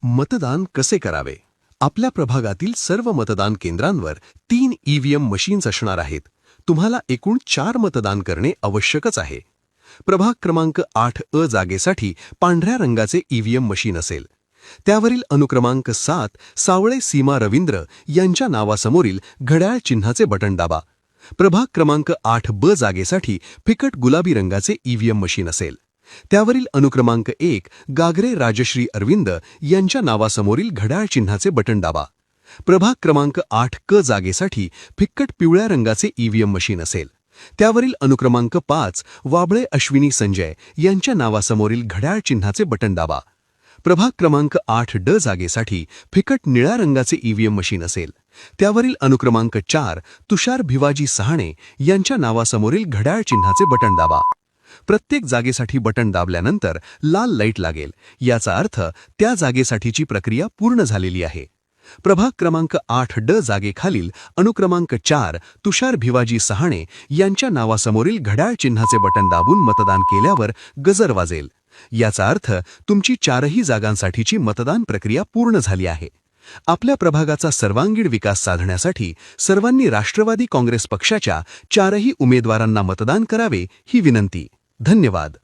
मतदान कसे करावे? आपल्या प्रभागातील सर्व मतदान केंद्रांवर 3 ईव्हीएम मशीन्स असणार आहेत. तुम्हाला एकूण 4 मतदान करणे आवश्यकच आहे. प्रभाग क्रमांक 8 जागेसाठी पांढऱ्या रंगाचे ईव्हीएम मशीन असेल. त्यावरील अनुक्रमांक 7 सावळे सीमा रवींद्र यांच्या नावासमोरील घड्याळ चिन्हाचे बटण दाबा. प्रभाग क्रमांक 8 जागेसाठी फिकट गुलाबी रंगाचे ईव्हीएम मशीन असेल. त्यावरील अनुक्रमांक 1 गागरे राजश्री अरविंद यांच्या नावासमोरील घड्याळ चिन्हाचे बटण दाबा. प्रभाग क्रमांक 8 जागेसाठी फिक्कट पिवळ्या रंगाचे ईव्हीएम मशीन असेल. त्यावरील अनुक्रमांक 5 वाबळे अश्विनी संजय यांच्या नावासमोरील घड्याळ चिन्हाचे बटण दाबा. प्रभाग क्रमांक 8 जागेसाठी फिकट निळ्या रंगाचे ईव्हीएम मशीन असेल. त्यावरील अनुक्रमांक 4 तुषार भिवाजी सहाणे यांच्या नावासमोरील घड्याळ चिन्हाचे बटण दाबा. प्रत्येक जागेसाठी बटण दाबल्यानंतर लाल लाईट लागेल. याचा अर्थ त्या जागेसाठीची प्रक्रिया पूर्ण झालेली आहे. प्रभाग क्रमांक 8 जागेखालील अनुक्रमांक 4 तुषार भिवाजी सहाणे यांच्या नावासमोरील घड्याळ चिन्हाचे बटण दाबून मतदान केल्यावर गजर वाजेल. याचा अर्थ तुमची 4ही जागांसाठीची मतदान प्रक्रिया पूर्ण झाली आहे. आपल्या प्रभागाचा सर्वांगीण विकास साधण्यासाठी सर्वांनी राष्ट्रवादी काँग्रेस पक्षाच्या 4ही उमेदवारांना मतदान करावे ही विनंती. धन्यवाद.